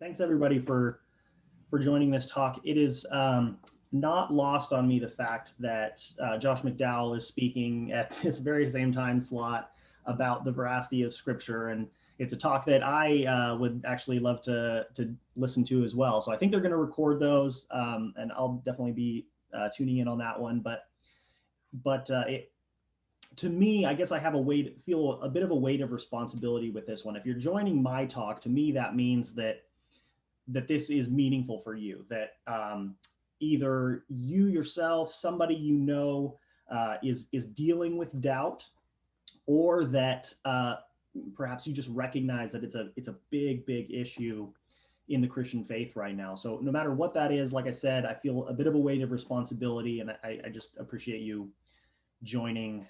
Thanks everybody for joining this talk. It is not lost on me the fact that Josh McDowell is speaking at this very same time slot about the veracity of Scripture, and it's a talk that I would actually love to listen to as well. So I think they're going to record those, and I'll definitely be tuning in on that one. But to me, I guess I have feel a bit of a weight of responsibility with this one. If you're joining my talk, to me that means that this is meaningful for you, that either you yourself, somebody you know, is dealing with doubt, or that perhaps you just recognize that it's a big issue in the Christian faith right now. So no matter what that is, like I said, I feel a bit of a weight of responsibility, and I just appreciate you joining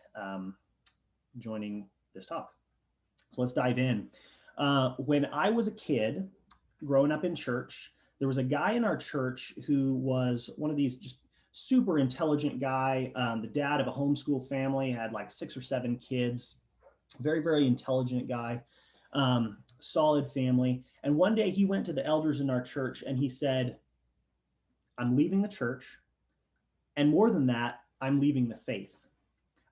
this talk. So let's dive in. When I was a kid, growing up in church, there was a guy in our church who was one of these just super intelligent guy, the dad of a homeschool family, had like 6 or 7 kids, very intelligent guy, solid family. And one day he went to the elders in our church and he said, "I'm leaving the church, and more than that, I'm leaving the faith.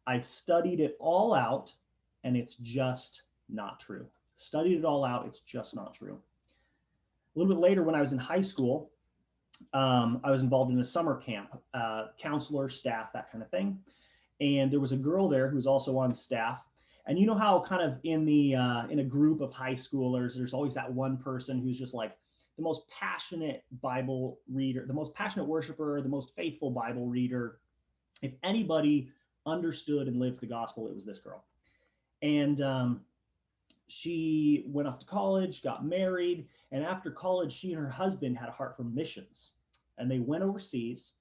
I've studied it all out, and it's just not true. Studied it all out, it's just not true." A little bit later, when I was in high school, I was involved in a summer camp, counselor, staff, that kind of thing. And there was a girl there who was also on staff. And you know how kind of in a group of high schoolers, there's always that one person who's just like the most passionate Bible reader, the most passionate worshiper, the most faithful Bible reader. If anybody understood and lived the gospel, it was this girl. And she went off to college, got married, and after college, she and her husband had a heart for missions. And they went overseas,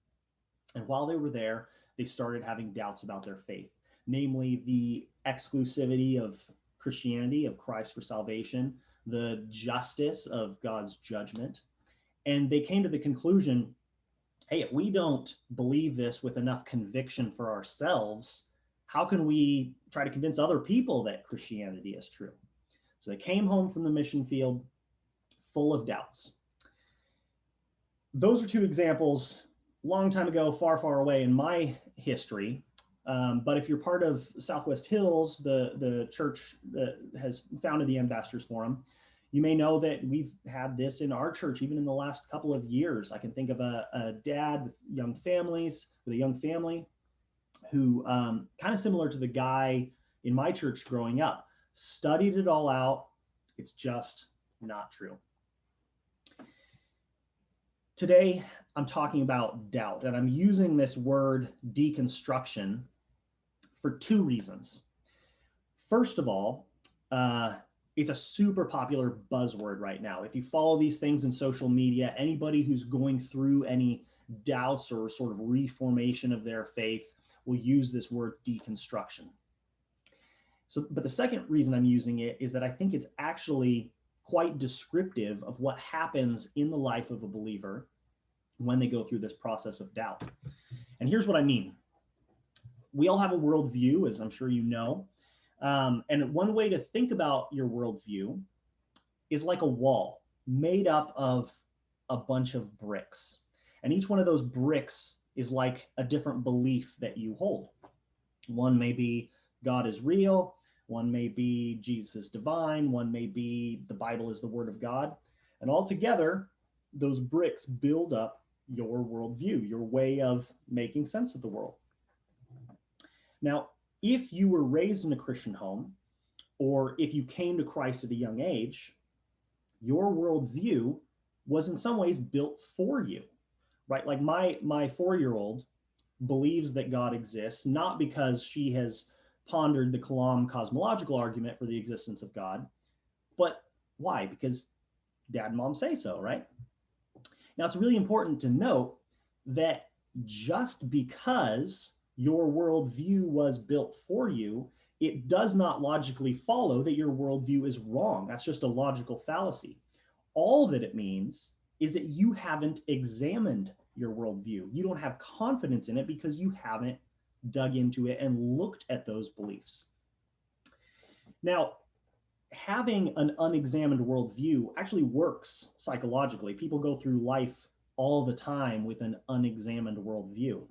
and while they were there, they started having doubts about their faith, namely the exclusivity of Christianity, of Christ for salvation, the justice of God's judgment. And they came to the conclusion, hey, if we don't believe this with enough conviction for ourselves, how can we try to convince other people that Christianity is true? So they came home from the mission field full of doubts. Those are 2 examples, long time ago, far away in my history. But if you're part of Southwest Hills, the church that has founded the Ambassadors Forum, you may know that we've had this in our church even in the last couple of years. I can think of a dad with a young family who, kind of similar to the guy in my church growing up, studied it all out. It's just not true. Today, I'm talking about doubt, and I'm using this word deconstruction for 2 reasons. First of all, it's a super popular buzzword right now. If you follow these things in social media, anybody who's going through any doubts or sort of reformation of their faith will use this word deconstruction. But the second reason I'm using it is that I think it's actually quite descriptive of what happens in the life of a believer when they go through this process of doubt. And here's what I mean. We all have a worldview, as I'm sure you know. And one way to think about your worldview is like a wall made up of a bunch of bricks. And each one of those bricks is like a different belief that you hold. One may be God is real. One may be Jesus is divine. One may be the Bible is the word of God. And all together, those bricks build up your worldview, your way of making sense of the world. Now, if you were raised in a Christian home, or if you came to Christ at a young age, your worldview was in some ways built for you, right? Like my 4-year-old believes that God exists, not because she has pondered the Kalam cosmological argument for the existence of God, but why? Because dad and mom say so, right? Now, it's really important to note that just because your worldview was built for you, it does not logically follow that your worldview is wrong. That's just a logical fallacy. All that it means is that you haven't examined your worldview. You don't have confidence in it because you haven't dug into it and looked at those beliefs. Now, having an unexamined worldview actually works psychologically. People go through life all the time with an unexamined worldview.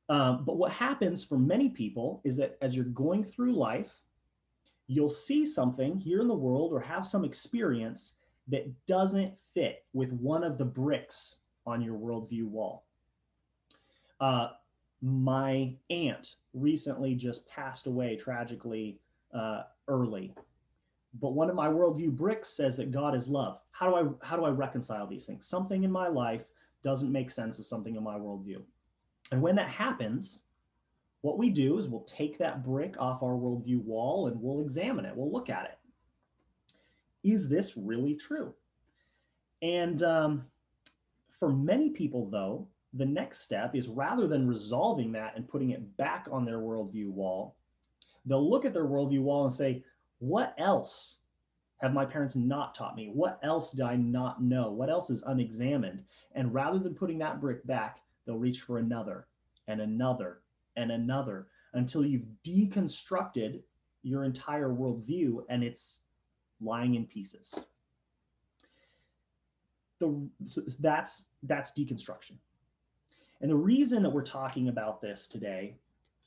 But what happens for many people is that as you're going through life, you'll see something here in the world or have some experience that doesn't fit with one of the bricks on your worldview wall. My aunt recently just passed away tragically early. But one of my worldview bricks says that God is love. How do I reconcile these things? Something in my life doesn't make sense of something in my worldview. And when that happens, what we do is we'll take that brick off our worldview wall and we'll examine it. We'll look at it. Is this really true? And for many people, though, the next step is rather than resolving that and putting it back on their worldview wall, they'll look at their worldview wall and say, what else have my parents not taught me? What else do I not know? What else is unexamined? And rather than putting that brick back, they'll reach for another and another and another until you've deconstructed your entire worldview and it's lying in pieces. So that's deconstruction. And the reason that we're talking about this today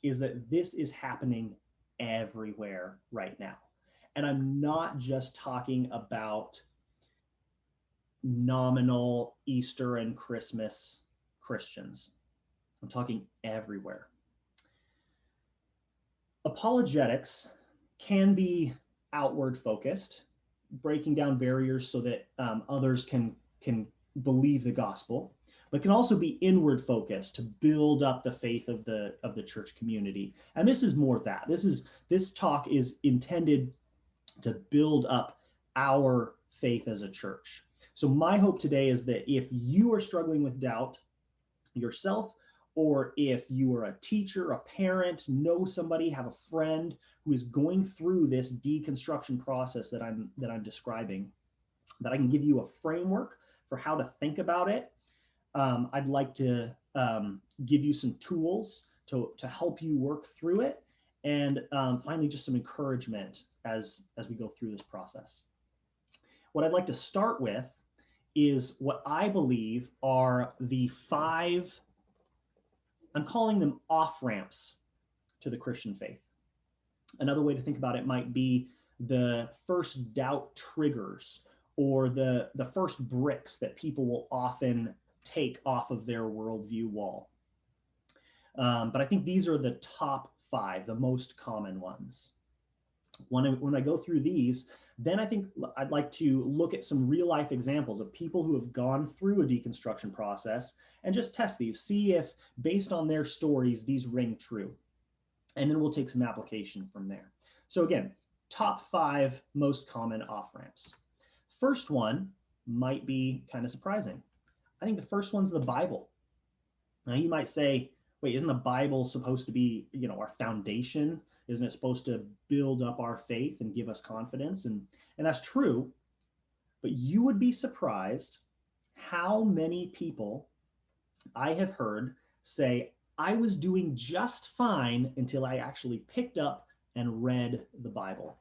is that this is happening everywhere right now. And I'm not just talking about nominal Easter and Christmas Christians. I'm talking everywhere. Apologetics can be outward focused, breaking down barriers so that others can believe the gospel, but can also be inward focused to build up the faith of the church community. And this is more that. This talk is intended to build up our faith as a church. So my hope today is that if you are struggling with doubt yourself, or if you are a teacher, a parent, know somebody, have a friend who is going through this deconstruction process that I'm describing, that I can give you a framework for how to think about it. I'd like to give you some tools to help you work through it, and finally just some encouragement as we go through this process. What I'd like to start with is what I believe are the 5, I'm calling them off-ramps to the Christian faith. Another way to think about it might be the first doubt triggers, or the first bricks that people will often take off of their worldview wall. But I think these are the top 5, the most common ones. When I go through these, then I think I'd like to look at some real life examples of people who have gone through a deconstruction process and just test these, see if based on their stories, these ring true. And then we'll take some application from there. So again, top 5 most common off-ramps. First one might be kind of surprising. I think the first one's the Bible. Now you might say, wait, isn't the Bible supposed to be, our foundation? Isn't it supposed to build up our faith and give us confidence? And that's true, but you would be surprised how many people I have heard say, I was doing just fine until I actually picked up and read the Bible.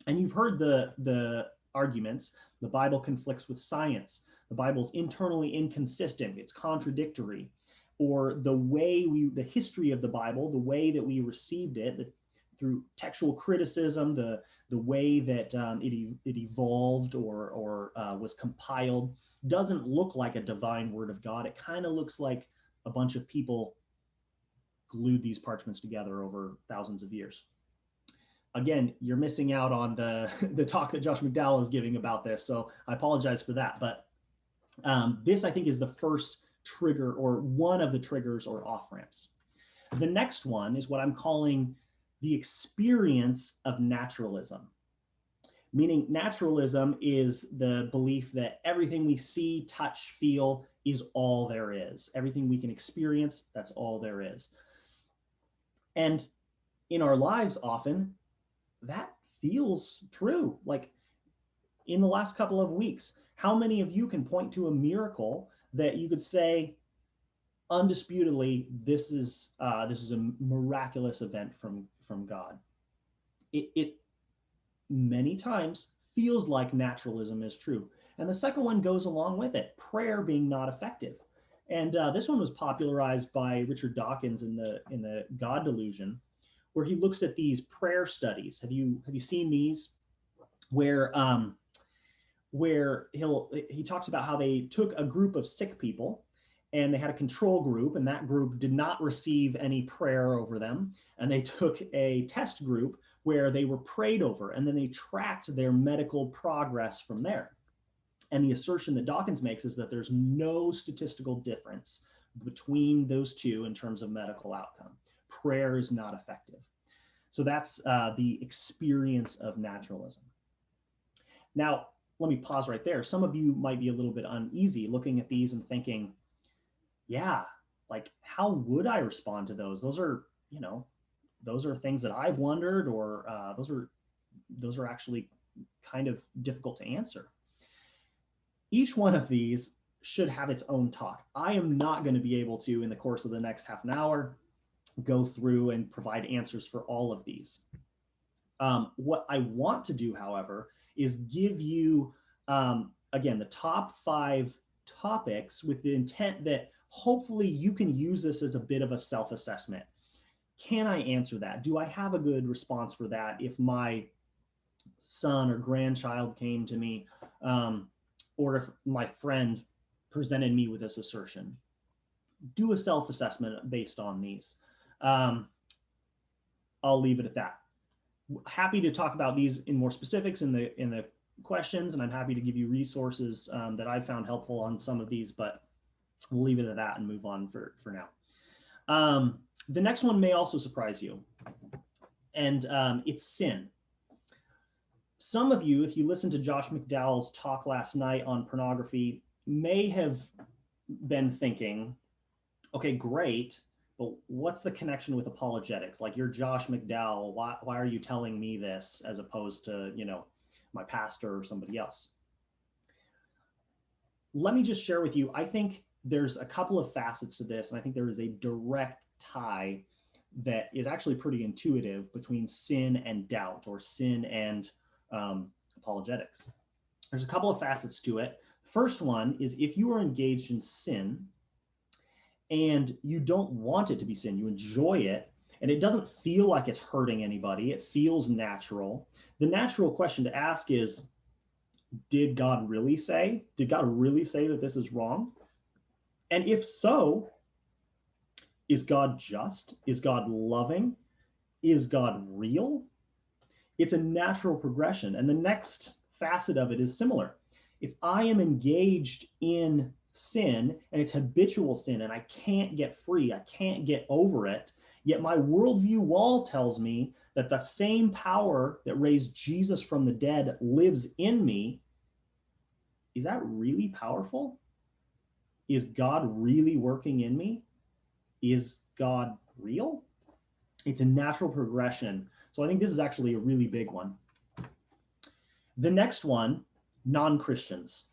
And you've heard the arguments. The Bible conflicts with science. The Bible's internally inconsistent. It's contradictory. Or the history of the Bible, the way that we received it, through textual criticism, the way that it evolved or was compiled, doesn't look like a divine word of God. It kind of looks like a bunch of people glued these parchments together over thousands of years. Again, you're missing out on the talk that Josh McDowell is giving about this, so I apologize for that. But this, I think, is the first trigger, or one of the triggers or off-ramps. The next one is what I'm calling the experience of naturalism. Meaning naturalism is the belief that everything we see, touch, feel is all there is. Everything we can experience, that's all there is. And in our lives often, that feels true. Like in the last couple of weeks, how many of you can point to a miracle that you could say, undisputedly, this is a miraculous event from God? It many times feels like naturalism is true. And the second one goes along with it, prayer being not effective. And this one was popularized by Richard Dawkins in the God Delusion, where he looks at these prayer studies. Have you seen these? Where he talks about how they took a group of sick people and they had a control group, and that group did not receive any prayer over them, and they took a test group where they were prayed over, and then they tracked their medical progress from there. And the assertion that Dawkins makes is that there's no statistical difference between those two in terms of medical outcome. Prayer is not effective. So that's the experience of naturalism. Now, let me pause right there. Some of you might be a little bit uneasy looking at these and thinking, yeah, like how would I respond to those? Those are, those are things that I've wondered, or those are actually kind of difficult to answer. Each one of these should have its own talk. I am not going to be able to, in the course of the next half an hour, go through and provide answers for all of these. What I want to do, however, is give you, again, the top 5 topics with the intent that hopefully you can use this as a bit of a self-assessment. Can I answer that? Do I have a good response for that if my son or grandchild came to me, or if my friend presented me with this assertion? Do a self-assessment based on these. I'll leave it at that. Happy to talk about these in more specifics in the questions, and I'm happy to give you resources that I've found helpful on some of these, but we'll leave it at that and move on for now. The next one may also surprise you, and it's sin. Some of you, if you listened to Josh McDowell's talk last night on pornography, may have been thinking, okay, great, but what's the connection with apologetics? Like, you're Josh McDowell. Why are you telling me this as opposed to, my pastor or somebody else? Let me just share with you, I think there's a couple of facets to this, and I think there is a direct tie that is actually pretty intuitive between sin and doubt, or sin and apologetics. There's a couple of facets to it. First one is, if you are engaged in sin and you don't want it to be sin, you enjoy it, and it doesn't feel like it's hurting anybody, it feels natural, the natural question to ask is, did God really say? Did God really say that this is wrong? And if so, is God just? Is God loving? Is God real? It's a natural progression. And the next facet of it is similar. If I am engaged in sin and it's habitual sin and I can't get free, I can't get over it, yet my worldview wall tells me that the same power that raised Jesus from the dead lives in me, is that really powerful? Is God really working in me? Is God real? It's a natural progression. So I think this is actually a really big one. The next one, non-Christians.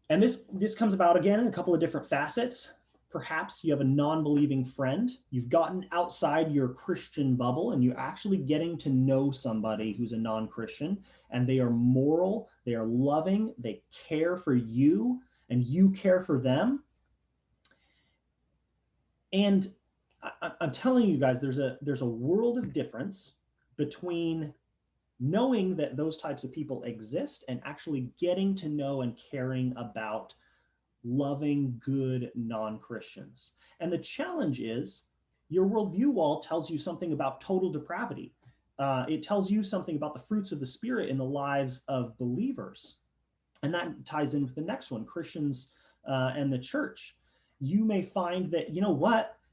And this comes about again in a couple of different facets. Perhaps you have a non-believing friend. You've gotten outside your Christian bubble and you're actually getting to know somebody who's a non-Christian, and they are moral, they are loving, they care for you, and you care for them. And I'm telling you guys, there's a world of difference between knowing that those types of people exist and actually getting to know and caring about loving, good non-Christians. And the challenge is, your worldview wall tells you something about total depravity. It tells you something about the fruits of the Spirit in the lives of believers. And that ties in with the next one, Christians and the church. You may find that,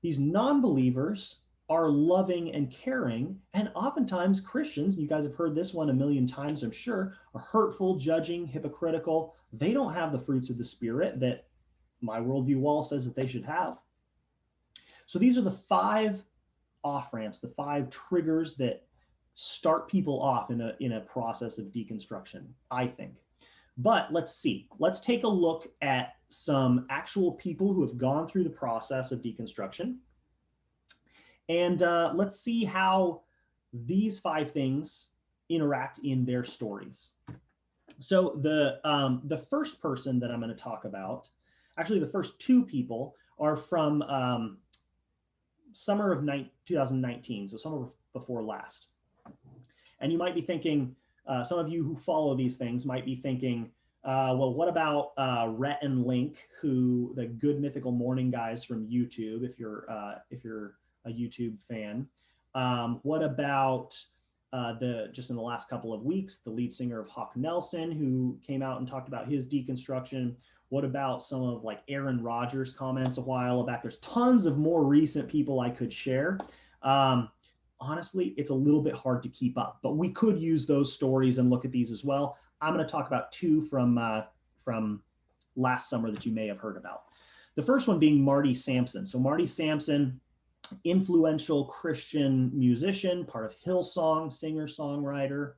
these non-believers are loving and caring, and oftentimes Christians, you guys have heard this one a million times, I'm sure, are hurtful, judging, hypocritical. They don't have the fruits of the Spirit that my worldview wall says that they should have. So these are the 5 off-ramps, the 5 triggers that start people off in a process of deconstruction, I think. But let's see. Let's take a look at some actual people who have gone through the process of deconstruction. And let's see how these 5 things interact in their stories. So the first person that I'm going to talk about, actually the first two people are from summer of 2019, so summer before last. And you might be thinking, some of you who follow these things might be thinking, well, what about Rhett and Link, who the Good Mythical Morning guys from YouTube, if you're a YouTube fan? What about just in the last couple of weeks, the lead singer of Hawk Nelson, who came out and talked about his deconstruction? What about some of like Aaron Rodgers' comments a while back? There's tons of more recent people I could share. Honestly, it's a little bit hard to keep up, but we could use those stories and look at these as well. I'm going to talk about two from last summer that you may have heard about. The first one being Marty Sampson. So Marty Sampson, influential Christian musician, part of Hillsong, singer-songwriter.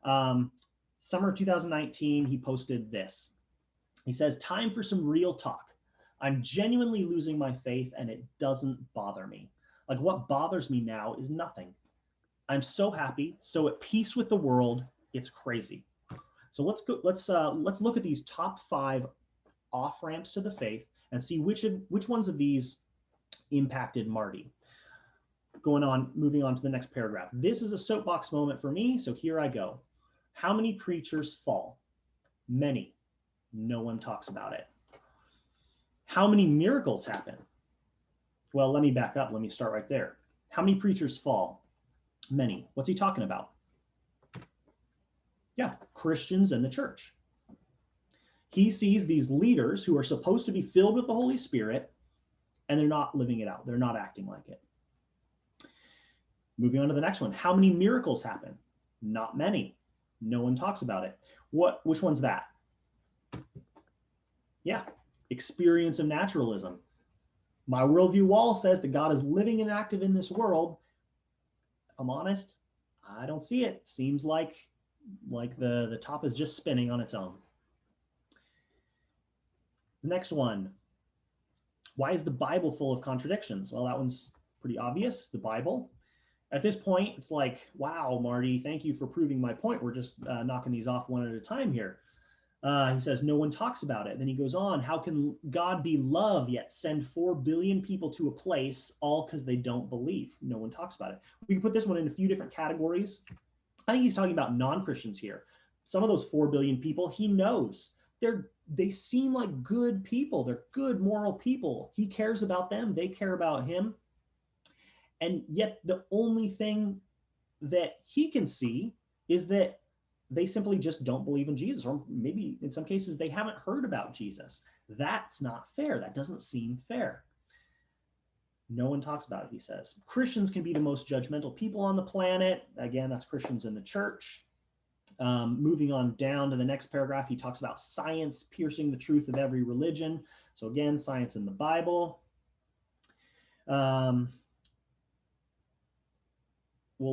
Summer 2019, he posted this. He says, "Time for some real talk. I'm genuinely losing my faith and it doesn't bother me. Like, what bothers me now is nothing. I'm so happy, so at peace with the world. It's crazy." So let's look at these top 5 off ramps to the faith and see which ones of these impacted Marty. Moving on to the next paragraph. This is a soapbox moment for me, so here I go. How many preachers fall? Many. No one talks about it. How many miracles happen? Well, let me back up. Let me start right there. How many preachers fall? Many. What's he talking about? Yeah, Christians and the church. He sees these leaders who are supposed to be filled with the Holy Spirit, and they're not living it out. They're not acting like it. Moving on to the next one. How many miracles happen? Not many. No one talks about it. Which one's that? Yeah, experience of naturalism. My worldview wall says that God is living and active in this world. If I'm honest, I don't see it. Seems like the top is just spinning on its own. The next one. Why is the Bible full of contradictions? Well, that one's pretty obvious. The Bible. At this point, it's like, wow, Marty, thank you for proving my point. We're just knocking these off one at a time here. He says, no one talks about it. Then he goes on, how can God be love yet send 4 billion people to a place all because they don't believe? No one talks about it. We can put this one in a few different categories. I think he's talking about non-Christians here. Some of those 4 billion people, he knows. They seem like good people. They're good moral people. He cares about them. They care about him. And yet the only thing that he can see is that they simply just don't believe in Jesus, or maybe in some cases they haven't heard about Jesus. That's not fair. That doesn't seem fair. No one talks about it, he says. Christians can be the most judgmental people on the planet. Again, that's Christians in the church. Moving on down to the next paragraph, he talks about science piercing the truth of every religion. So again, science in the Bible. We'll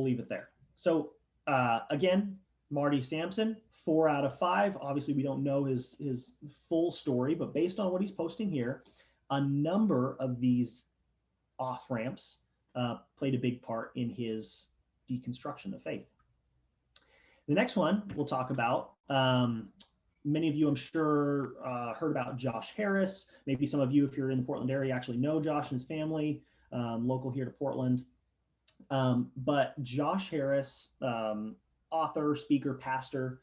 leave it there. So again, Marty Sampson, 4 out of 5. Obviously, we don't know his full story, but based on what he's posting here, a number of these off ramps played a big part in his deconstruction of faith. The next one we'll talk about. Many of you, I'm sure, heard about Josh Harris. Maybe some of you, if you're in the Portland area, actually know Josh and his family, local here to Portland. But Josh Harris, author, speaker, pastor,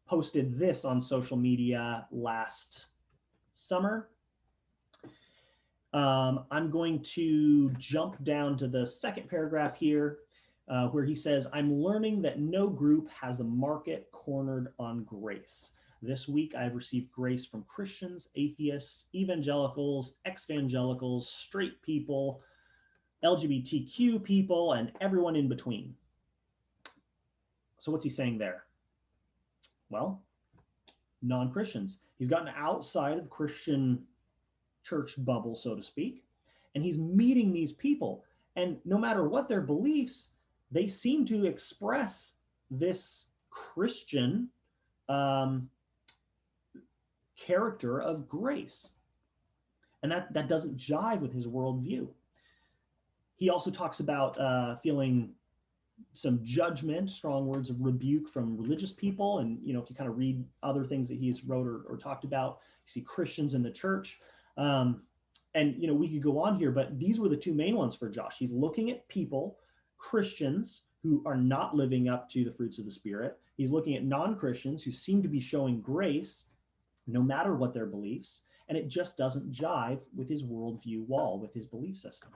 posted this on social media last summer. I'm going to jump down to the second paragraph here, where he says, I'm learning that no group has a market cornered on grace. This week, I've received grace from Christians, atheists, evangelicals, ex-evangelicals, straight people, LGBTQ people, and everyone in between. So what's he saying there? Well, non-Christians. He's gotten outside of Christian church bubble, so to speak, and he's meeting these people. And no matter what their beliefs, they seem to express this Christian character of grace. And that doesn't jive with his worldview. He also talks about feeling some judgment, strong words of rebuke from religious people. And, if you kind of read other things that he's wrote or talked about, you see Christians in the church. And, we could go on here, but these were the two main ones for Josh. He's looking at people, Christians who are not living up to the fruits of the Spirit. He's looking at non-Christians who seem to be showing grace no matter what their beliefs. And it just doesn't jive with his worldview wall, with his belief system.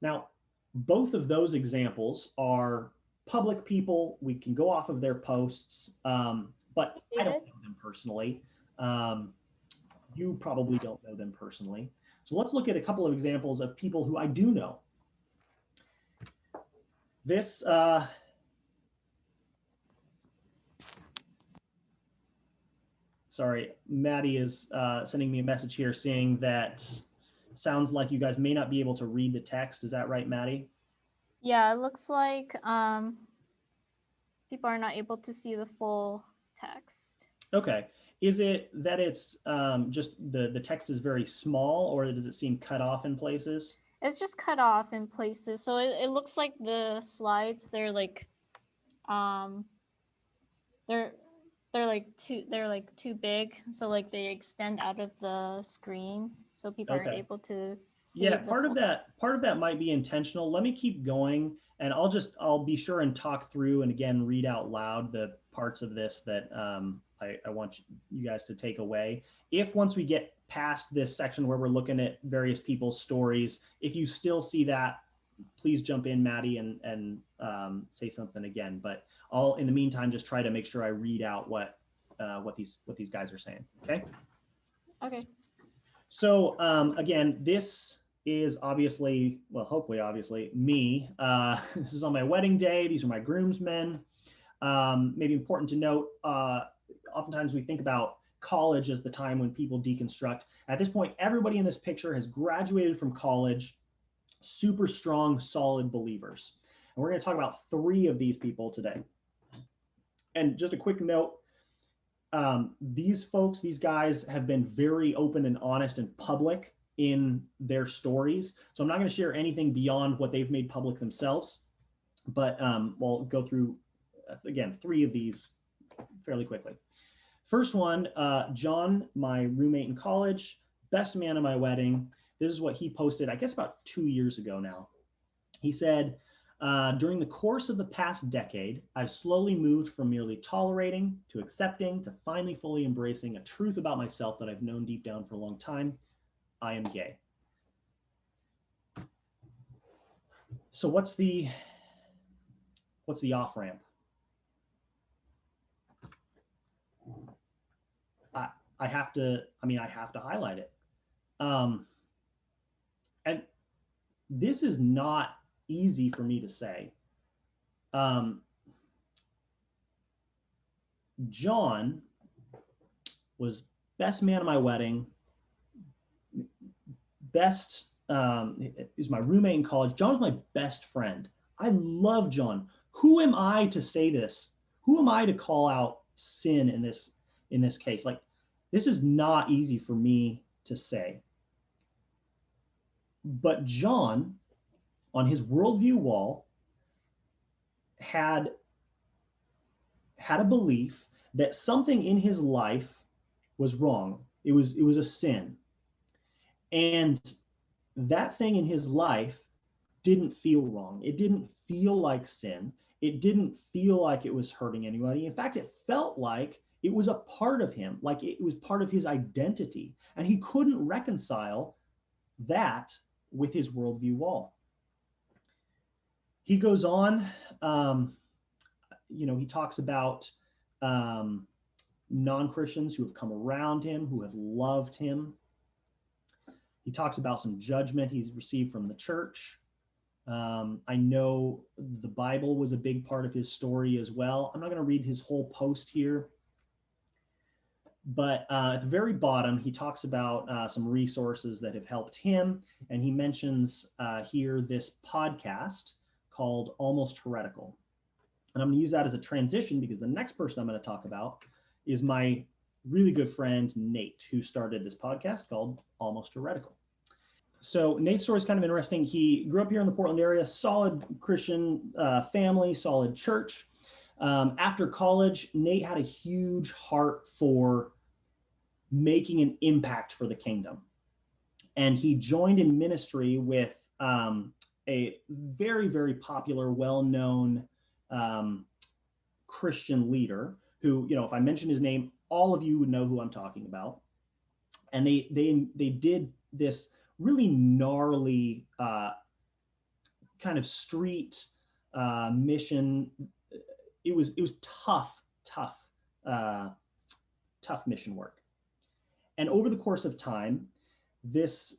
Now, both of those examples are public people. We can go off of their posts, but I don't know them personally. You probably don't know them personally. So let's look at a couple of examples of people who I do know. This, sorry, Maddie is sending me a message here saying that sounds like you guys may not be able to read the text. Is that right, Maddie? Yeah, it looks like people are not able to see the full text. Okay. Is it that it's just the text is very small, or does it seem cut off in places? It's just cut off in places. So it looks like the slides, they're like they're like too big, so like they extend out of the screen, so people aren't Okay. able to see Yeah, the full text. part of that might be intentional. Let me keep going, and I'll be sure and talk through and again read out loud the parts of this that I want you guys to take away. If once we get past this section where we're looking at various people's stories, if you still see that, please jump in, Maddie, and say something again. But I'll in the meantime just try to make sure I read out what these guys are saying. Okay. Okay. So again, this is obviously, well, hopefully, obviously, me. This is on my wedding day. These are my groomsmen. Maybe important to note, oftentimes we think about college as the time when people deconstruct. At this point, everybody in this picture has graduated from college, super strong, solid believers. And we're going to talk about 3 of these people today. And just a quick note, these folks, these guys have been very open and honest and public in their stories. So I'm not going to share anything beyond what they've made public themselves, but we'll go through, again, 3 of these fairly quickly. First one, John, my roommate in college, best man at my wedding. This is what he posted, I guess about 2 years ago now. He said, during the course of the past decade, I've slowly moved from merely tolerating to accepting to finally fully embracing a truth about myself that I've known deep down for a long time. I am gay. So what's the off-ramp? I have to highlight it. And this is not easy for me to say. John was best man at my wedding, best, is my roommate in college. John was my best friend. I love John. Who am I to say this? Who am I to call out sin in this case? Like, this is not easy for me to say. But John, on his worldview wall, had a belief that something in his life was wrong. It was a sin. And that thing in his life didn't feel wrong. It didn't feel like sin. It didn't feel like it was hurting anybody. In fact, it felt like it was a part of him, like it was part of his identity. And he couldn't reconcile that with his worldview wall. He goes on, he talks about non-Christians who have come around him, who have loved him. He talks about some judgment he's received from the church. I know the Bible was a big part of his story as well. I'm not going to read his whole post here, but at the very bottom, he talks about some resources that have helped him. And he mentions here this podcast called Almost Heretical. And I'm going to use that as a transition because the next person I'm going to talk about is my really good friend, Nate, who started this podcast called Almost Heretical. So Nate's story is kind of interesting. He grew up here in the Portland area, solid Christian family, solid church. After college, Nate had a huge heart for making an impact for the kingdom. And he joined in ministry with a very, very popular, well-known Christian leader who, if I mention his name, all of you would know who I'm talking about. And they did this really gnarly kind of street mission. It was tough mission work. And over the course of time, this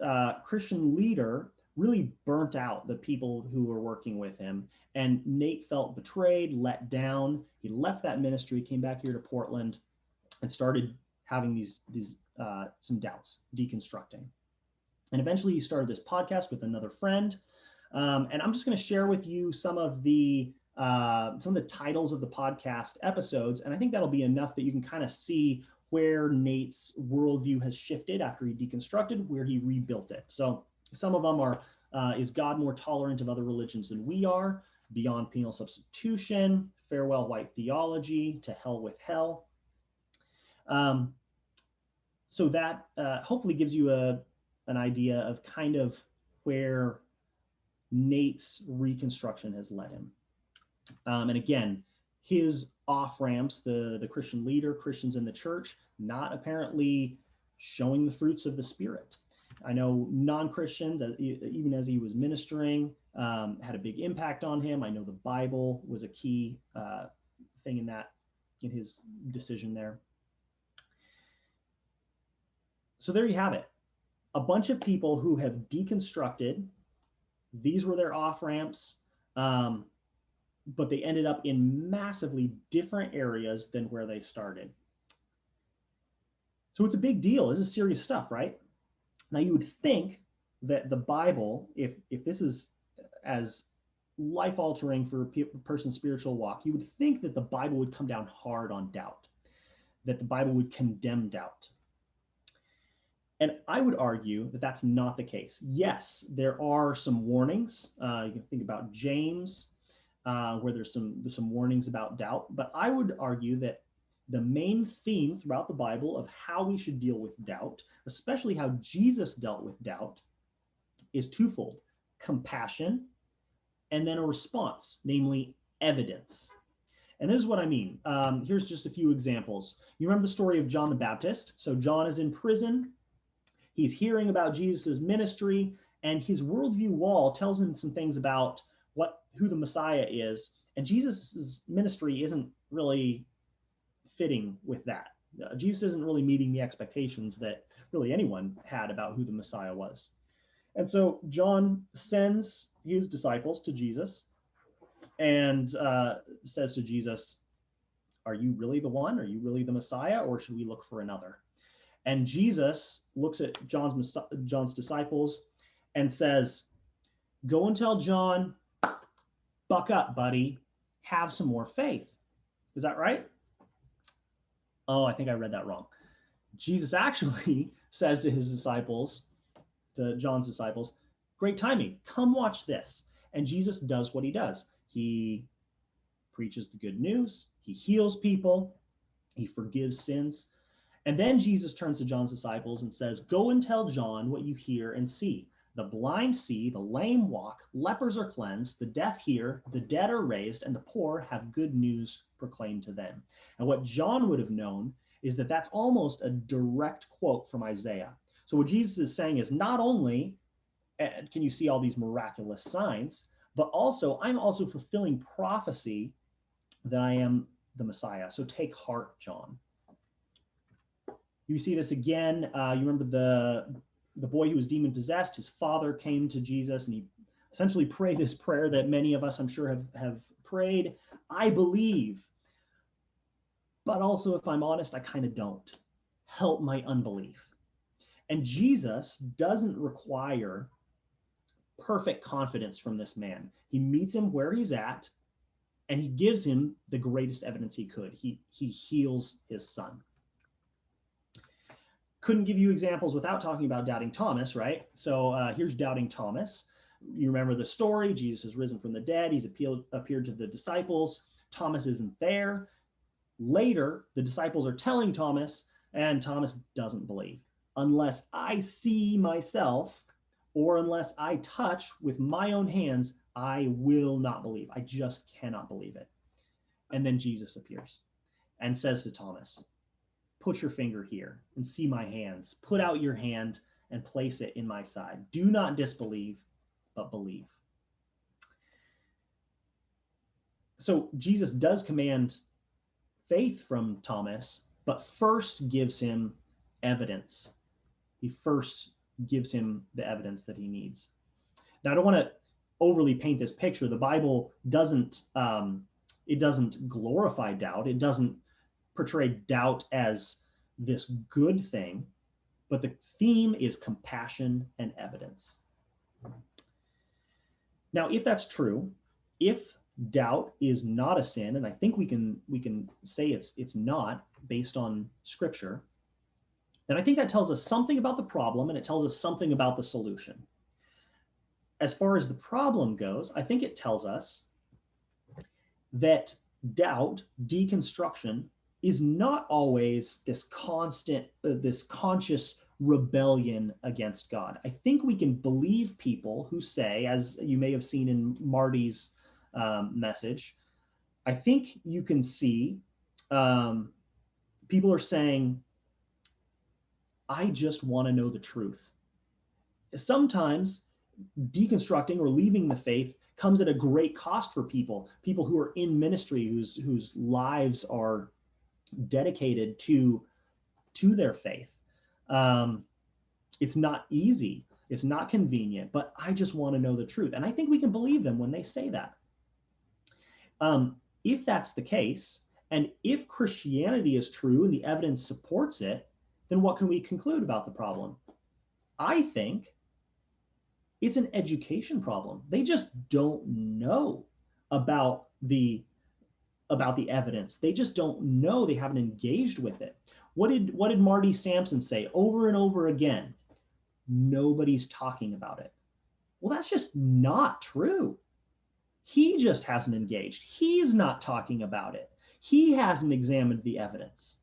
Christian leader really burnt out the people who were working with him. And Nate felt betrayed, let down. He left that ministry, came back here to Portland, and started having these some doubts, deconstructing. And eventually he started this podcast with another friend. And I'm just going to share with you some of the titles of the podcast episodes. And I think that'll be enough that you can kind of see where Nate's worldview has shifted after he deconstructed, where he rebuilt it. So some of them are, is God more tolerant of other religions than we are? Beyond penal substitution, farewell white theology, to hell with hell. So that hopefully gives you an idea of kind of where Nate's reconstruction has led him. And again, his off-ramps, the Christian leader, Christians in the church, not apparently showing the fruits of the Spirit. I know non-Christians, even as he was ministering, had a big impact on him. I know the Bible was a key thing in his decision there. So there you have it. A bunch of people who have deconstructed. These were their off-ramps, but they ended up in massively different areas than where they started. So it's a big deal. This is serious stuff, right? Now you would think that the Bible, if this is as life-altering for a person's spiritual walk, you would think that the Bible would come down hard on doubt, that the Bible would condemn doubt. And I would argue that that's not the case. Yes, there are some warnings. You can think about James, where there's some warnings about doubt. But I would argue that the main theme throughout the Bible of how we should deal with doubt, especially how Jesus dealt with doubt, is twofold: compassion and then a response, namely evidence. And this is what I mean. Here's just a few examples. You remember the story of John the Baptist? So John is in prison. He's hearing about Jesus' ministry, and his worldview wall tells him some things about who the Messiah is. And Jesus' ministry isn't really fitting with that. Jesus isn't really meeting the expectations that really anyone had about who the Messiah was. And so John sends his disciples to Jesus and says to Jesus, "Are you really the one? Are you really the Messiah, or should we look for another?" And Jesus looks at John's disciples and says, "Go and tell John, buck up, buddy. Have some more faith." Is that right? Oh, I think I read that wrong. Jesus actually says to his disciples, to John's disciples, "Great timing. Come watch this." And Jesus does what he does. He preaches the good news. He heals people. He forgives sins. And then Jesus turns to John's disciples and says, "Go and tell John what you hear and see. The blind see, the lame walk, lepers are cleansed, the deaf hear, the dead are raised, and the poor have good news proclaimed to them." And what John would have known is that that's almost a direct quote from Isaiah. So what Jesus is saying is, not only can you see all these miraculous signs, but also I'm also fulfilling prophecy that I am the Messiah. So take heart, John. You see this again. You remember the boy who was demon possessed. His father came to Jesus and he essentially prayed this prayer that many of us, I'm sure, have prayed. "I believe, but also, if I'm honest, I kind of don't. Help my unbelief." And Jesus doesn't require perfect confidence from this man. He meets him where he's at, and he gives him the greatest evidence he could. He heals his son. couldn't give you examples without talking about doubting Thomas, right? So here's doubting Thomas. You remember the story. Jesus has risen from the dead. He's appeared to the disciples. Thomas isn't there. Later, the disciples are telling Thomas, and Thomas doesn't believe. Unless I see myself, or unless I touch with my own hands, I will not believe. I just cannot believe it. And then Jesus appears and says to Thomas, put your finger here and see my hands. Put out your hand and place it in my side. Do not disbelieve, but believe. So Jesus does command faith from Thomas, but first gives him evidence. He first gives him the evidence that he needs. Now, I don't want to overly paint this picture. The Bible doesn't glorify doubt. It doesn't portray doubt as this good thing, but the theme is compassion and evidence. Now, if that's true, if doubt is not a sin, and I think we can say it's not based on Scripture, then I think that tells us something about the problem, and it tells us something about the solution. As far as the problem goes, I think it tells us that doubt, deconstruction, is not always this constant, this conscious rebellion against God. I think we can believe people who say, as you may have seen in Marty's message, I think you can see people are saying, I just want to know the truth. Sometimes deconstructing or leaving the faith comes at a great cost for people who are in ministry, whose lives are dedicated to their faith. It's not easy. It's not convenient, but I just want to know the truth. And I think we can believe them when they say that. If that's the case, and if Christianity is true and the evidence supports it, then what can we conclude about the problem? I think it's an education problem. They just don't know about the evidence. They just don't know. They haven't engaged with it. What did Marty Sampson say over and over again? Nobody's talking about it. Well, that's just not true. He just hasn't engaged. He's not talking about it. He hasn't examined the evidence.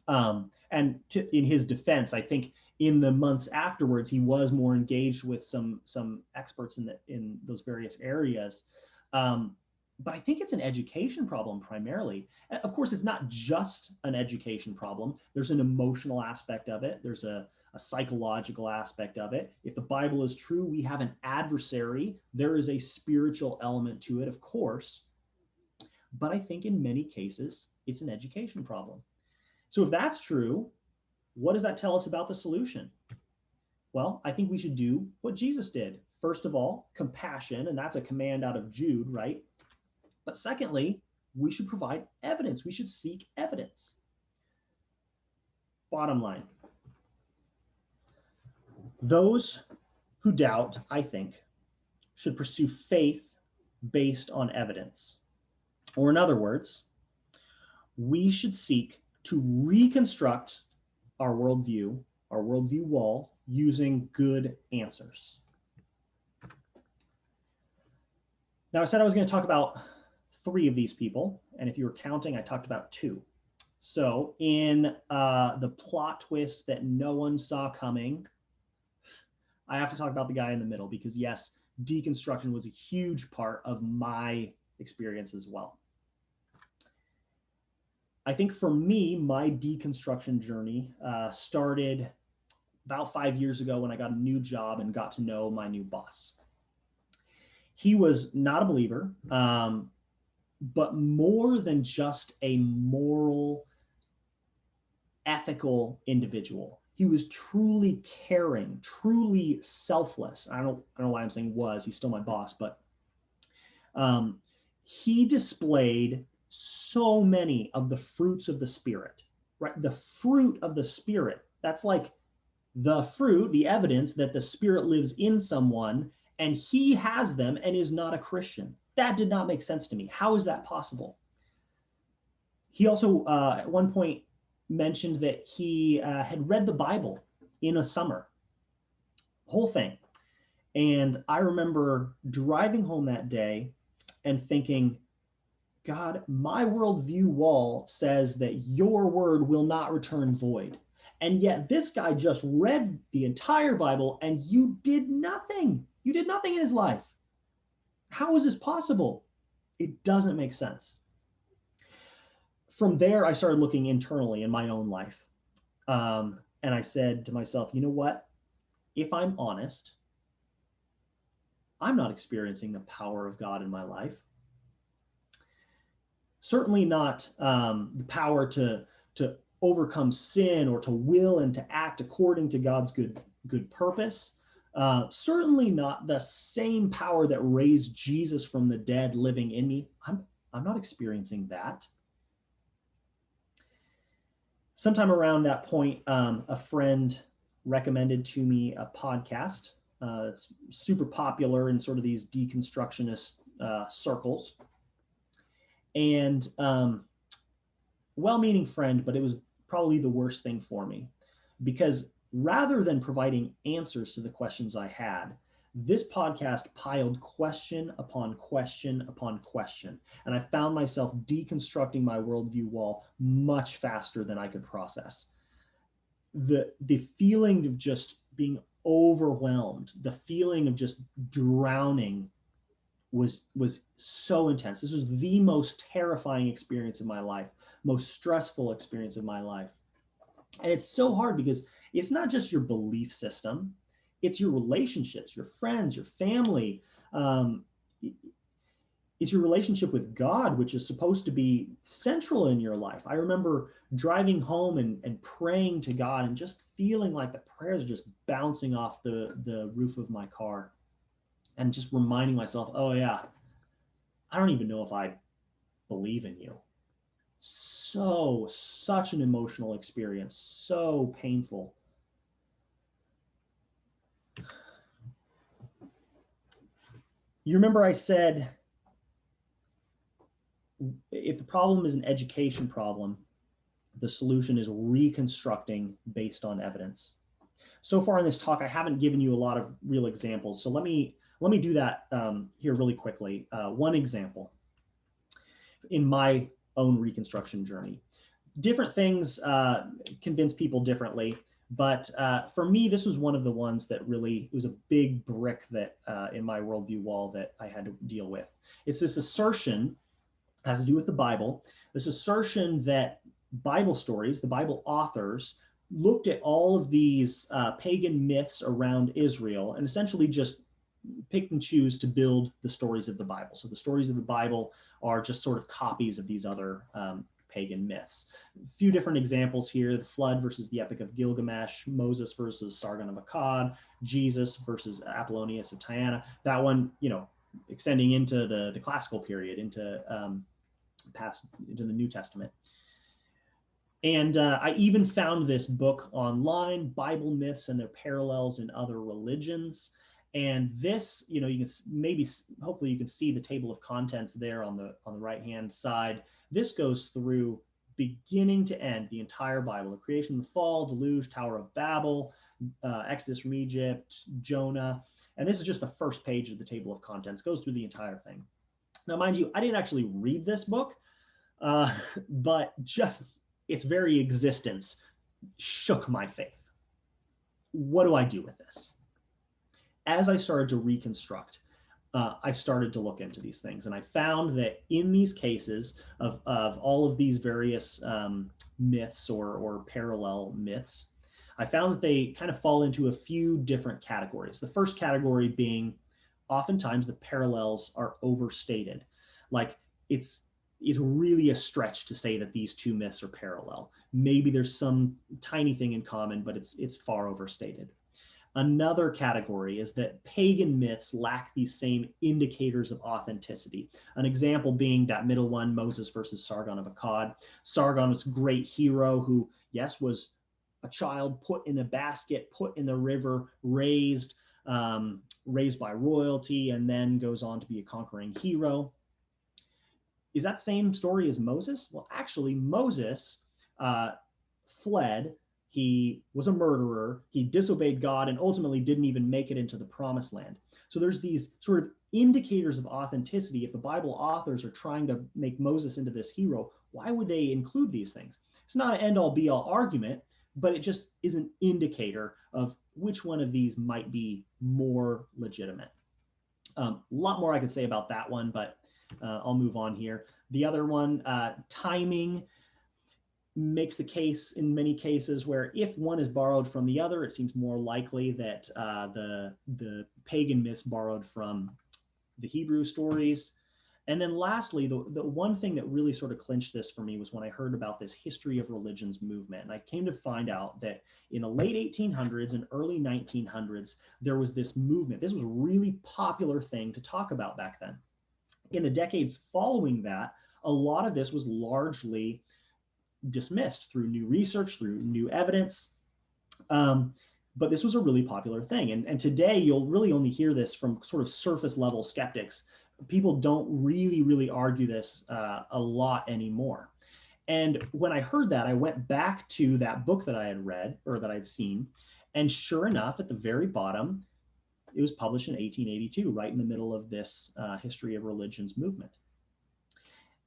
In his defense, I think in the months afterwards, he was more engaged with some experts in those various areas. But I think it's an education problem primarily. Of course, it's not just an education problem. There's an emotional aspect of it. There's a psychological aspect of it. If the Bible is true, we have an adversary. There is a spiritual element to it, of course. But I think in many cases, it's an education problem. So if that's true, what does that tell us about the solution? Well, I think we should do what Jesus did. First of all, compassion, and that's a command out of Jude, right? But secondly, we should provide evidence. We should seek evidence. Bottom line, those who doubt, I think, should pursue faith based on evidence. Or in other words, we should seek to reconstruct our worldview wall, using good answers. Now, I said I was going to talk about 3 of these people, and if you were counting, I talked about 2. So in the plot twist that no one saw coming, I have to talk about the guy in the middle, because yes, deconstruction was a huge part of my experience as well. I think for me, my deconstruction journey started about 5 years ago when I got a new job and got to know my new boss. He was not a believer, but more than just a moral, ethical individual. He was truly caring, truly selfless. I don't know why I'm saying was. He's still my boss, but he displayed so many of the fruits of the Spirit, right? The fruit of the Spirit. That's like the fruit, the evidence that the Spirit lives in someone, and he has them and is not a Christian. That did not make sense to me. How is that possible? He also, at one point, mentioned that he had read the Bible in a summer, whole thing. And I remember driving home that day and thinking, God, my worldview wall says that your word will not return void. And yet this guy just read the entire Bible and you did nothing. You did nothing in his life. How is this possible? It doesn't make sense. From there, I started looking internally in my own life. And I said to myself, you know what? If I'm honest, I'm not experiencing the power of God in my life. Certainly not the power to overcome sin or to will and to act according to God's good purpose. Certainly not the same power that raised Jesus from the dead living in me. I'm not experiencing that. Sometime around that point, a friend recommended to me a podcast. It's super popular in sort of these deconstructionist circles. And well-meaning friend, but it was probably the worst thing for me, because rather than providing answers to the questions I had, this podcast piled question upon question upon question. And I found myself deconstructing my worldview wall much faster than I could process. The feeling of just being overwhelmed, the feeling of just drowning was so intense. This was the most terrifying experience of my life, most stressful experience of my life. And it's so hard because it's not just your belief system, it's your relationships, your friends, your family. It's your relationship with God, which is supposed to be central in your life. I remember driving home and praying to God and just feeling like the prayers are just bouncing off the roof of my car, and just reminding myself, oh yeah, I don't even know if I believe in you. Such an emotional experience, so painful. You remember I said, if the problem is an education problem, the solution is reconstructing based on evidence. So far in this talk, I haven't given you a lot of real examples. So let me do that here really quickly. One example in my own reconstruction journey. Different things convince people differently, but for me, this was one of the ones that really, it was a big brick that in my worldview wall that I had to deal with. It's this assertion, has to do with the Bible, this assertion that Bible stories, the Bible authors, looked at all of these pagan myths around Israel and essentially just pick and choose to build the stories of the Bible. So the stories of the Bible are just sort of copies of these other pagan myths. A few different examples here: the flood versus the Epic of Gilgamesh, Moses versus Sargon of Akkad, Jesus versus Apollonius of Tyana. That one, you know, extending into the classical period, into the New Testament. And I even found this book online, Bible Myths and Their Parallels in Other Religions. And this, you know, you can hopefully you can see the table of contents there on the right-hand side. This goes through beginning to end the entire Bible: the creation, the fall, deluge, Tower of Babel, Exodus from Egypt, Jonah. And this is just the first page of the table of contents. It goes through the entire thing. Now, mind you, I didn't actually read this book, but just its very existence shook my faith. What do I do with this? As I started to reconstruct, I started to look into these things, and I found that in these cases of all of these various myths or parallel myths, I found that they kind of fall into a few different categories. The first category being, oftentimes the parallels are overstated. Like it's really a stretch to say that these two myths are parallel. Maybe there's some tiny thing in common, but it's far overstated. Another category is that pagan myths lack these same indicators of authenticity. An example being that middle one, Moses versus Sargon of Akkad. Sargon was a great hero who, yes, was a child put in a basket, put in the river, raised by royalty, and then goes on to be a conquering hero. Is that the same story as Moses? Well, actually, Moses fled. He was a murderer. He disobeyed God and ultimately didn't even make it into the promised land. So there's these sort of indicators of authenticity. If the Bible authors are trying to make Moses into this hero, why would they include these things? It's not an end-all be-all argument, but it just is an indicator of which one of these might be more legitimate. A lot more I could say about that one, but I'll move on here. The other one, timing, makes the case in many cases where if one is borrowed from the other, it seems more likely that the pagan myths borrowed from the Hebrew stories. And then lastly, the one thing that really sort of clinched this for me was when I heard about this history of religions movement. And I came to find out that in the late 1800s and early 1900s, there was this movement. This was a really popular thing to talk about back then. In the decades following that, a lot of this was largely dismissed through new research, through new evidence. But this was a really popular thing. And today you'll really only hear this from sort of surface level skeptics. People don't really argue this a lot anymore. And when I heard that, I went back to that book that I had read or that I'd seen. And sure enough, at the very bottom, it was published in 1882, right in the middle of this history of religions movement.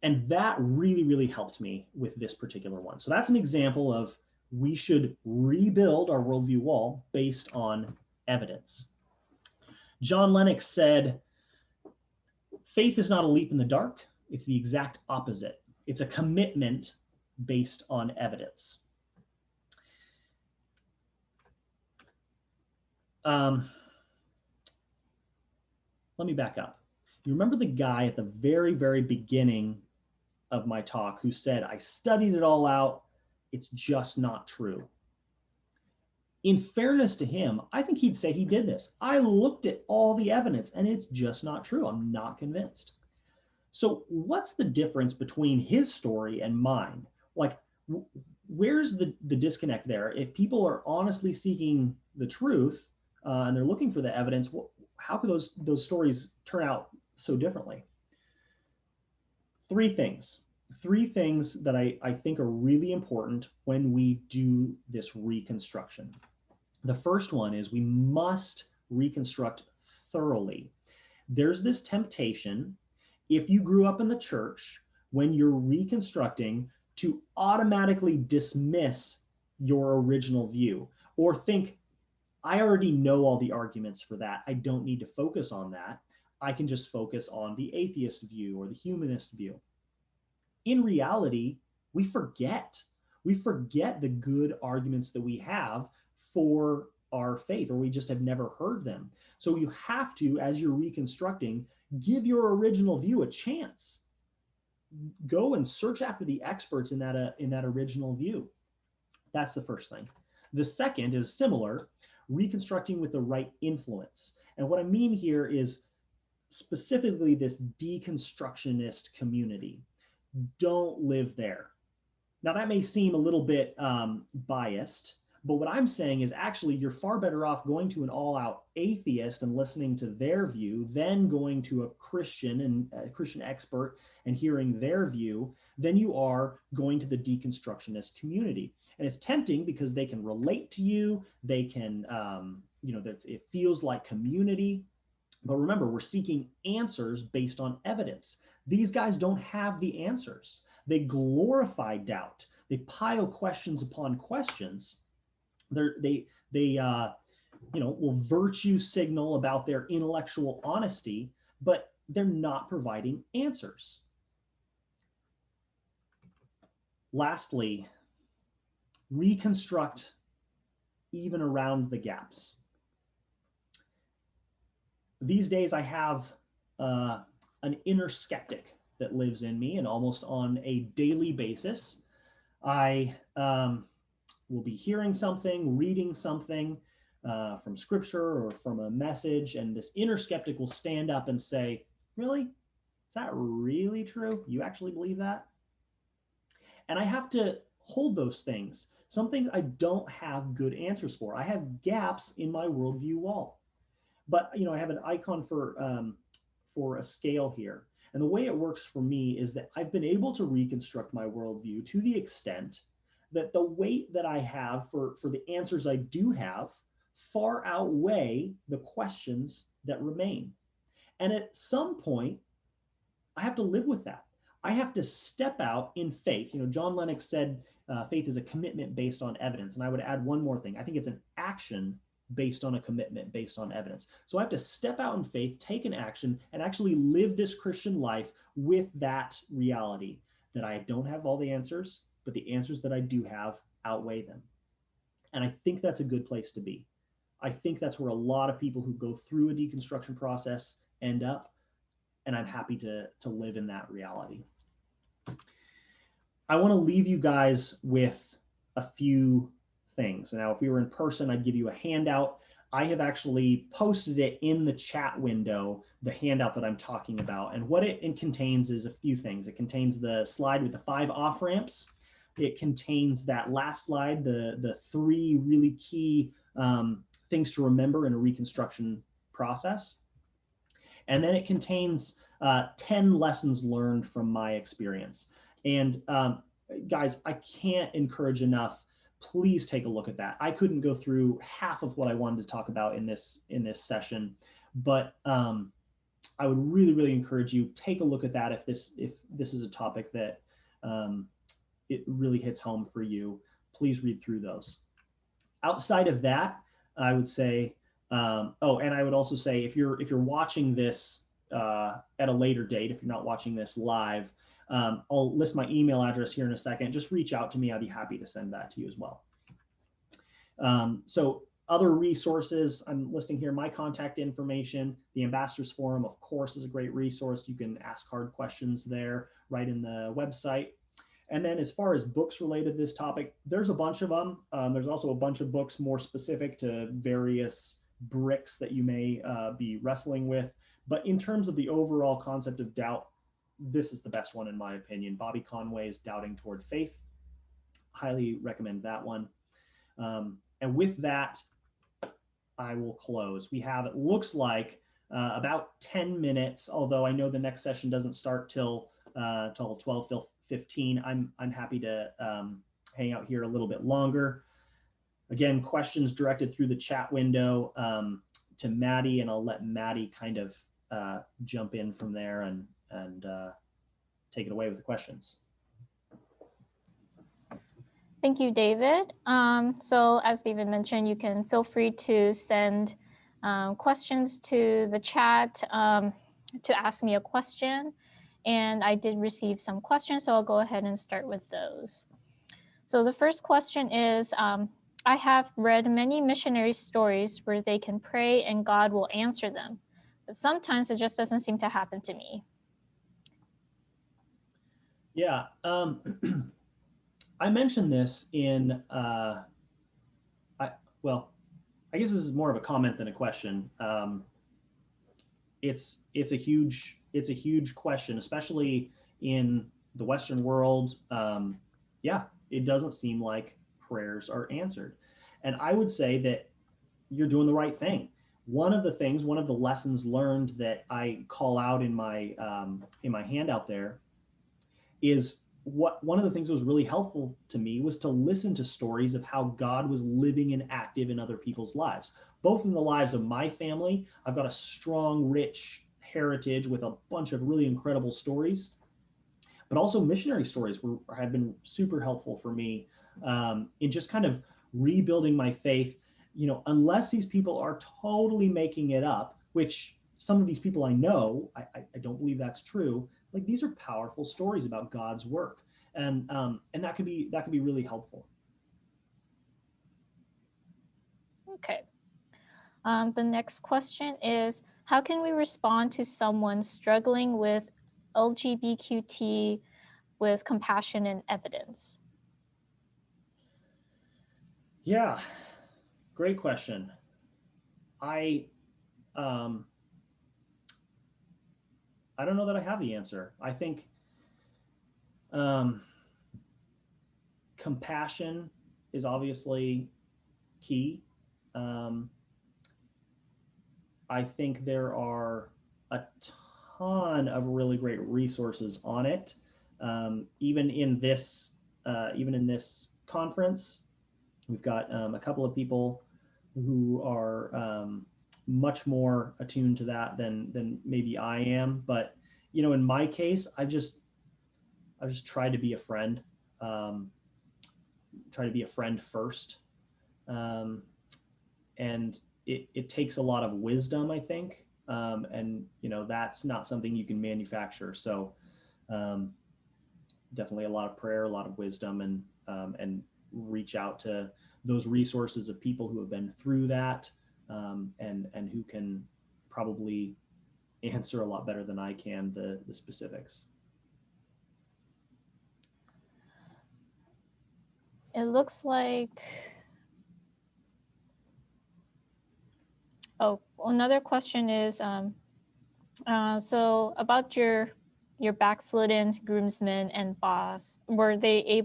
And that really helped me with this particular one. So that's an example of we should rebuild our worldview wall based on evidence. John Lennox said, faith is not a leap in the dark. It's the exact opposite. It's a commitment based on evidence. Let me back up. You remember the guy at the very beginning of my talk who said, I studied it all out. It's just not true. In fairness to him, I think he'd say he did this. I looked at all the evidence and it's just not true. I'm not convinced. So what's the difference between his story and mine? Like, where's the disconnect there? If people are honestly seeking the truth and they're looking for the evidence, how could those stories turn out so differently? Three things that I think are really important when we do this reconstruction. The first one is we must reconstruct thoroughly. There's this temptation, if you grew up in the church, when you're reconstructing, to automatically dismiss your original view or think, I already know all the arguments for that. I don't need to focus on that. I can just focus on the atheist view or the humanist view. In reality, we forget the good arguments that we have for our faith, or we just have never heard them. So you have to, as you're reconstructing, give your original view a chance. Go and search after the experts in that original view. That's the first thing. The second is similar, reconstructing with the right influence. And what I mean here is specifically this deconstructionist community. Don't live there. Now that may seem a little bit biased, but what I'm saying is actually you're far better off going to an all-out atheist and listening to their view than going to a Christian and a Christian expert and hearing their view than you are going to the deconstructionist community. And it's tempting because they can relate to you. They can, it feels like community. But remember, we're seeking answers based on evidence. These guys don't have the answers. They glorify doubt. They pile questions upon questions. They will virtue signal about their intellectual honesty, but they're not providing answers. Lastly, reconstruct even around the gaps. These days I have an inner skeptic that lives in me, and almost on a daily basis, I will be hearing something, reading something from scripture or from a message, and this inner skeptic will stand up and say, really? Is that really true? You actually believe that? And I have to hold those things. Some things I don't have good answers for. I have gaps in my worldview wall. But I have an icon for a scale here. And the way it works for me is that I've been able to reconstruct my worldview to the extent that the weight that I have for the answers I do have far outweigh the questions that remain. And at some point, I have to live with that. I have to step out in faith. John Lennox said faith is a commitment based on evidence. And I would add one more thing. I think it's an action based on a commitment based on evidence. So I have to step out in faith, take an action, and actually live this Christian life with that reality that I don't have all the answers, but the answers that I do have outweigh them. And I think that's a good place to be. I think that's where a lot of people who go through a deconstruction process end up. And I'm happy to live in that reality. I want to leave you guys with a few things. Now, if we were in person, I'd give you a handout. I have actually posted it in the chat window, the handout that I'm talking about. And what it contains is a few things. It contains the slide with the 5 off ramps. It contains that last slide, the 3 really key things to remember in a reconstruction process. And then it contains 10 lessons learned from my experience. And guys, I can't encourage enough. Please take a look at that. I couldn't go through half of what I wanted to talk about in this session, but I would really, really encourage you, take a look at that if this is a topic that it really hits home for you. Please read through those. Outside of that, I would say, and I would also say, if you're watching this at a later date, if you're not watching this live, I'll list my email address here in a second. Just reach out to me. I'd be happy to send that to you as well. So other resources, I'm listing here my contact information. The Ambassadors Forum, of course, is a great resource. You can ask hard questions there right in the website. And then as far as books related to this topic, there's a bunch of them. There's also a bunch of books more specific to various bricks that you may be wrestling with. But in terms of the overall concept of doubt, this is the best one in my opinion. Bobby Conway's Doubting Toward Faith. Highly recommend that one. And with that, I will close. We have, it looks like, about 10 minutes, although I know the next session doesn't start till 12:15. I'm happy to hang out here a little bit longer. Again, questions directed through the chat window to Maddie, and I'll let Maddie kind of jump in from there and take it away with the questions. Thank you, David. So as David mentioned, you can feel free to send questions to the chat to ask me a question. And I did receive some questions, so I'll go ahead and start with those. So the first question is, I have read many missionary stories where they can pray and God will answer them, but sometimes it just doesn't seem to happen to me. Yeah, I mentioned this in, I guess this is more of a comment than a question. It's a huge question, especially in the Western world. Yeah, it doesn't seem like prayers are answered. And I would say that you're doing the right thing. One of the lessons learned that I call out in my handout there is one of the things that was really helpful to me was to listen to stories of how God was living and active in other people's lives, both in the lives of my family. I've got a strong, rich heritage with a bunch of really incredible stories, but also missionary stories have been super helpful for me in just kind of rebuilding my faith. Unless these people are totally making it up, which some of these people I know, I don't believe that's true. Like, these are powerful stories about God's work, and that could be really helpful. Okay. The next question is, how can we respond to someone struggling with LGBTQ with compassion and evidence? Yeah, great question. I don't know that I have the answer. I think compassion is obviously key. I think there are a ton of really great resources on it. Even in this conference. We've got a couple of people who are much more attuned to that than maybe I am. But in my case, I've just tried to be a friend, try to be a friend first, and it takes a lot of wisdom, I think, and that's not something you can manufacture. So definitely a lot of prayer, a lot of wisdom, and reach out to those resources of people who have been through that, and who can probably answer a lot better than I can the specifics. It looks like, oh, another question is, so about your backslidden groomsmen and boss, were they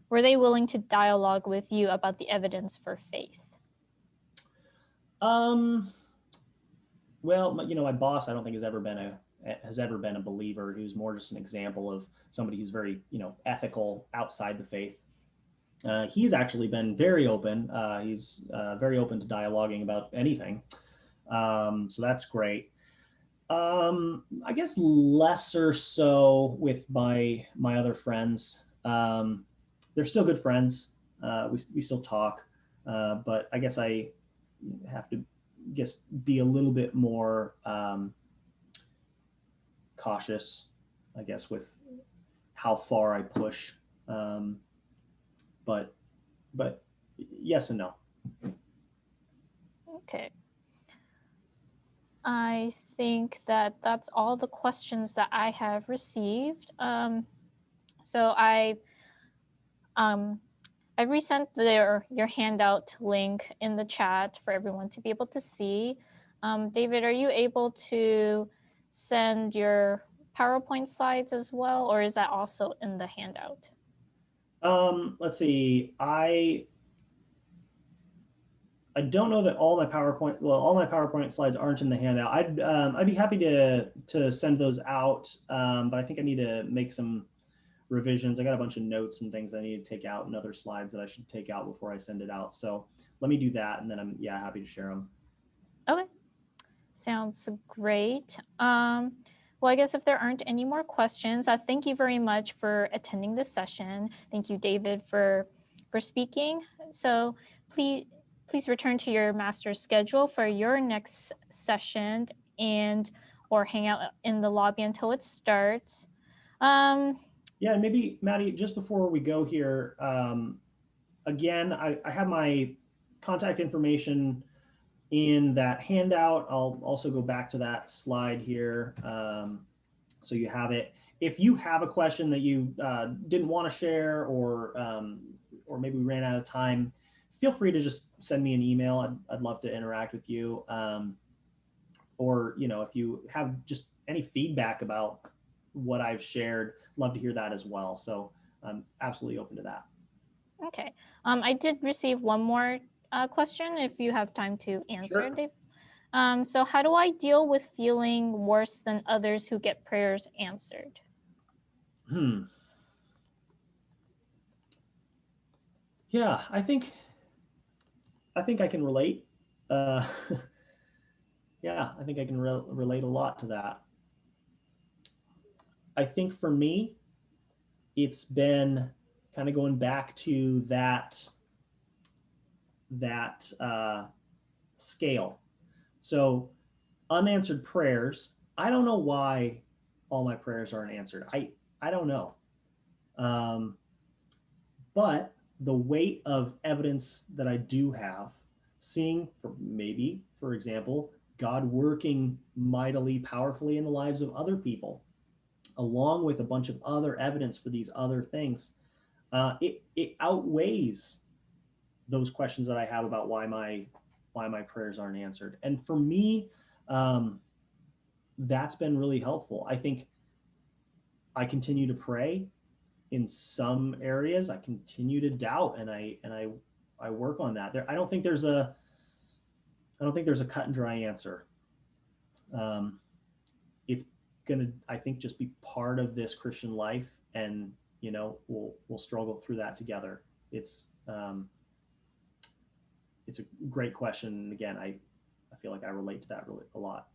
willing to dialogue with you about the evidence for faith? Well, my boss, I don't think has ever been a believer. He was more just an example of somebody who's very, ethical outside the faith. He's actually been very open. He's very open to dialoguing about anything. So that's great. I guess lesser so with my other friends. They're still good friends. We still talk, but I guess I have to be a little bit more cautious, I guess, with how far I push. But yes and no. Okay. I think that that's all the questions that I have received. So I resent your handout link in the chat for everyone to be able to see. David, are you able to send your PowerPoint slides as well, or is that also in the handout? Let's see. I don't know that all my PowerPoint slides aren't in the handout. I'd be happy to send those out, but I think I need to make some revisions. I got a bunch of notes and things I need to take out, and other slides that I should take out before I send it out. So let me do that, and then I'm happy to share them. Okay, sounds great. Well, I guess if there aren't any more questions, thank you very much for attending this session. Thank you, David, for speaking. So please return to your master's schedule for your next session or hang out in the lobby until it starts. Yeah, and maybe Maddie, just before we go here, again, I have my contact information in that handout. I'll also go back to that slide here, so you have it. If you have a question that you didn't want to share, or maybe we ran out of time, feel free to just send me an email. I'd love to interact with you. Or if you have just any feedback about what I've shared, love to hear that as well. So I'm absolutely open to that. Okay. I did receive one more question, if you have time to answer, Sure. Dave. So how do I deal with feeling worse than others who get prayers answered? Yeah, I think I can relate. Yeah, I think I can relate a lot to that. I think for me, it's been kind of going back to that scale. So unanswered prayers. I don't know why all my prayers aren't answered. I don't know. But the weight of evidence that I do have, seeing for example, God working mightily powerfully in the lives of other people, along with a bunch of other evidence for these other things, it outweighs those questions that I have about why my prayers aren't answered. And for me, that's been really helpful. I think I continue to pray in some areas. I continue to doubt, and I work on that. I don't think there's a cut and dry answer. It's gonna, I think, just be part of this Christian life, and we'll struggle through that together. It's it's a great question. And again, I feel like I relate to that really a lot.